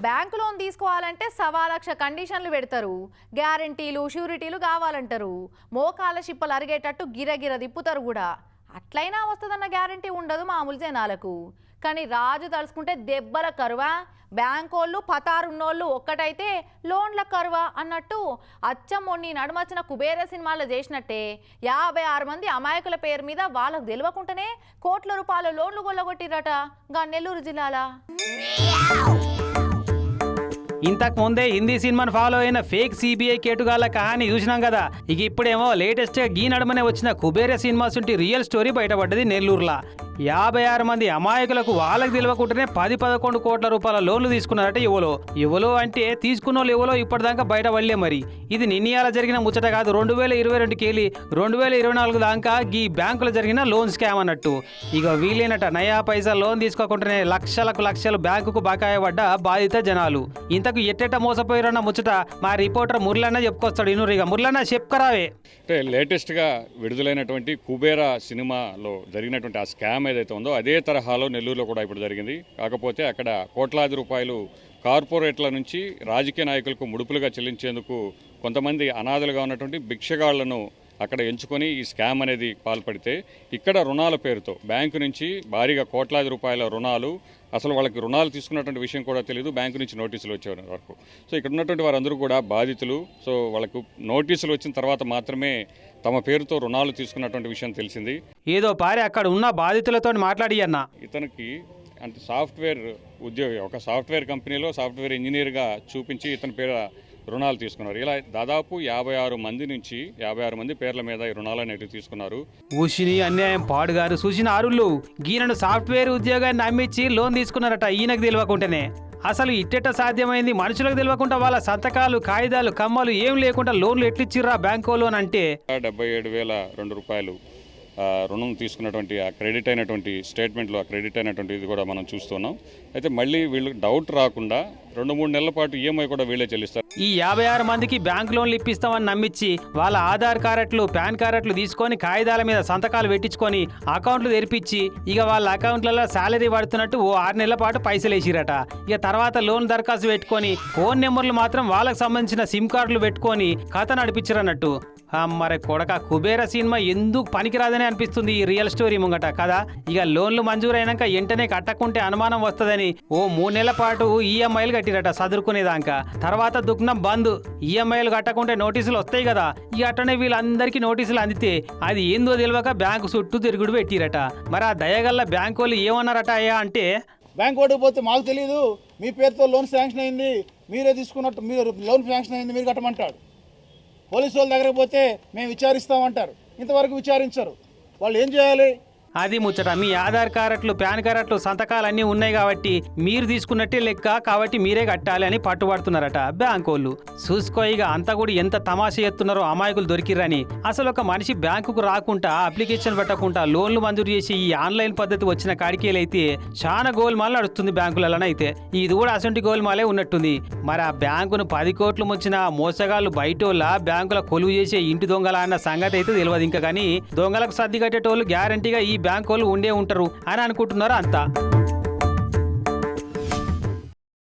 Bank loan తీసుకోవాలంటే 1,00,000 కండిషన్లు పెడతారు. గ్యారెంటీలు షూరిటీలు కావాలంటారు. మోకాల షిప్పలు అరిగేటట్టు గిరగిర తిప్పుతారు కూడా. అట్లయినా వస్తుందన్న గ్యారెంటీ ఉండదు మామూలు జనాలకు. కానీ రాజు తలుచుకుంటే దెబ్బల కరువా. బ్యాంకోళ్ళు పతారున్నోళ్ళు ఒక్కటైతే లోన్ల కరువా అన్నట్టు అచ్చం మొన్ని నడుమచ్చిన కుబేర సినిమాలో చేసినట్టే 56 మంది అమాయకుల పేరు మీద వాళ్ళకు తెలియకుండానే కోట్ల రూపాయల లోన్లు కొల్లగొట్టిరట గా నెల్లూరు జిల్లాల. ఇంతకు ముందే హిందీ సినిమాను ఫాలో అయిన ఫేక్ సిబిఐ కేటుగాళ్ల కహాని చూసినాం కదా. ఇక ఇప్పుడేమో లేటెస్ట్ గా గీ నడుమనే వచ్చిన కుబేర సినిమాస్ ఉంటే రియల్ స్టోరీ బయటపడ్డది నెల్లూరులా. 56 మంది అమాయకులకు వాళ్ళకి తెలియకుండానే 10-11 కోట్ల రూపాయల లోన్లు తీసుకున్నారట. ఎవలో అంటే తీసుకున్న వాళ్ళు ఎవలో ఇప్పటిదాకా బయట పడలే. మరి ఇది నిన్నయాల జరిగిన ముచ్చట కాదు. 2022 కేలి 2024 దాకా ఈ బ్యాంకులో జరిగిన లోన్ స్కామ్ అన్నట్టు. ఇక వీళ్ళేనట నయా పైసా లోన్ తీసుకోకుండానే లక్షలు బ్యాంకుకు బకాయి పడ్డ బాధిత జనాలు. ఇంతకు ఎట్టెట్ట మోసపోయారన్న ముచ్చట మా రిపోర్టర్ మురళన్న చెప్పుకొస్తాడు. ఇనురిగా మురళన్న చెప్పుకరావే. అంటే లేటెస్ట్గా విడుదలైనటువంటి కుబేరా సినిమాలో జరిగినటువంటి ఆ స్కామ్ ఏదైతే ఉందో అదే తరహాలో నెల్లూరులో కూడా ఇప్పుడు జరిగింది. కాకపోతే అక్కడ కోట్లాది రూపాయలు కార్పొరేట్ల నుంచి రాజకీయ నాయకులకు ముడుపులుగా చెల్లించేందుకు కొంతమంది అనాథలుగా ఉన్నటువంటి భిక్షగాళ్లను అక్కడ ఎంచుకొని ఈ స్కామ్ అనేది పాల్పడితే ఇక్కడ రుణాల పేరుతో బ్యాంకు నుంచి భారీగా కోట్లాది రూపాయల రుణాలు, అసలు వాళ్ళకి రుణాలు తీసుకున్నటువంటి విషయం కూడా తెలియదు, బ్యాంకు నుంచి నోటీసులు వచ్చే వరకు. సో ఇక్కడ ఉన్నటువంటి వారందరూ కూడా బాధితులు. సో వాళ్ళకు నోటీసులు వచ్చిన తర్వాత మాత్రమే తమ పేరుతో రుణాలు తీసుకున్నటువంటి విషయం తెలిసింది. ఏదో పారి అక్కడ ఉన్న బాధితులతో మాట్లాడి అన్న ఇతనికి అంటే సాఫ్ట్వేర్ ఉద్యోగి, ఒక సాఫ్ట్వేర్ కంపెనీలో సాఫ్ట్వేర్ ఇంజనీర్గా చూపించి ఇతని పేరు రుణాలు తీసుకున్నారు. ఇలా దాదాపు 56 మంది పేర్ల మీద ఈ రుణాలు అనేవి తీసుకున్నారు. ఊషిని అన్యాయం పాడుగారు చూసిన ఆరుళ్ళు గీనను సాఫ్ట్వేర్ ఉద్యోగాన్ని నమ్మించి లోన్ తీసుకున్నారట. ఈయనకు తెలియకుండానే అసలు ఇట్టెట్ట సాధ్యమైంది? మనుషులకు తెలియకుండా వాళ్ళ సంతకాలు, కాగితాలు, కమ్మలు ఏం లేకుండా లోన్లు ఎట్లిచ్చిర్రా బ్యాంకు లోన్ అంటే 77,200 రూపాయలు రుణం తీసుకున్నటువంటి ఆ క్రెడిట్ అయినటువంటి స్టేట్మెంట్లో ఆ క్రెడిట్ అయినటువంటి ఇది కూడా మనం చూస్తున్నాం. అయితే మళ్ళీ వీళ్ళు డౌట్ రాకుండా 2-3 నెలల పాటు ఈఎంఐ కూడా వీళ్ళే చెల్లిస్తారు. ఈ 56 మందికి బ్యాంక్ లోన్లు ఇప్పిస్తామని నమ్మించి వాళ్ళ ఆధార్ కార్డులు, పాన్ కార్డులు తీసుకొని కాగితాల మీద సంతకాలు పెట్టించుకొని అకౌంట్లు తెరిపించి ఇక వాళ్ళ అకౌంట్లలో శాలరీ పడుతున్నట్టు 6 నెలల పాటు పైసలు వేసిరట. ఇక తర్వాత లోన్ దరఖాస్తు పెట్టుకొని ఫోన్ నెంబర్లు మాత్రం వాళ్ళకి సంబంధించిన సిమ్ కార్డులు పెట్టుకొని కథ నడిపించారన్నట్టు. మరి కొడక కుబేర సినిమా ఎందుకు పనికిరాదని అనిపిస్తుంది ఈ రియల్ స్టోరీ ముంగట కదా. ఇక లోన్లు మంజూరైనాక వెంటనే కట్టకుంటే అనుమానం వస్తుందని 3 నెలల పాటు ఈఎంఐలు కట్టిరట చదువుకునేదాకా. తర్వాత దుఃఖం బంద్. ఈఎంఐలు కట్టకుంటే నోటీసులు వస్తాయి కదా. ఇక అట్టనే వీళ్ళందరికీ నోటీసులు అందితే అది ఏందో తెలియక బ్యాంకు చుట్టూ తిరుగుడు పెట్టిరట. మరి ఆ దయగల్ల బ్యాంకు వాళ్ళు ఏమన్నారట అయ్యా అంటే, బ్యాంక్ ఓడికి పోతే మాకు తెలియదు, మీ పేరుతో లోన్ శాంక్షన్ అయింది, మీరే తీసుకున్నట్టు, మీరు లోన్ శాంక్షన్ అయింది, మీరు కట్టమంటాడు. పోలీసు వాళ్ళ దగ్గరకు పోతే మేము విచారిస్తామంటారు. ఇంతవరకు విచారించరు. వాళ్ళు ఏం చేయాలి? అది ముచ్చట. మీ ఆధార్ కార్డులు, పాన్ కార్డులు, సంతకాలు అన్నీ ఉన్నాయి కాబట్టి మీరు తీసుకున్నట్టే లెక్క, కాబట్టి మీరే కట్టాలి అని పట్టుబడుతున్నారట బ్యాంకు వాళ్ళు. చూసుకో ఇక అంతా కూడా ఎంత తమాషా ఎత్తున్నారో అమాయకులు దొరికిరని. అసలు ఒక మనిషి బ్యాంకుకు రాకుండా, అప్లికేషన్ పెట్టకుండా లోన్లు మంజూరు చేసి ఈ ఆన్లైన్ పద్ధతి వచ్చిన కాడికేలైతే చాలా గోల్మాల్ నడుస్తుంది బ్యాంకులలోనైతే. ఇది కూడా అసంటి గోల్మాలే ఉన్నట్టుంది. మరి ఆ బ్యాంకును 10 కోట్లు ముంచిన మోసగాళ్ళు బయటోళ్ళ బ్యాంకుల కొలువు చేసే ఇంటి దొంగల అన్న సంగతి అయితే తెలియదు ఇంకా. కానీ దొంగలకు సర్ది కట్టేటోళ్ళు గ్యారంటీగా ఈ బ్యాంకు వాళ్ళు ఉండే ఉంటారు అని అనుకుంటున్నారు అంతా.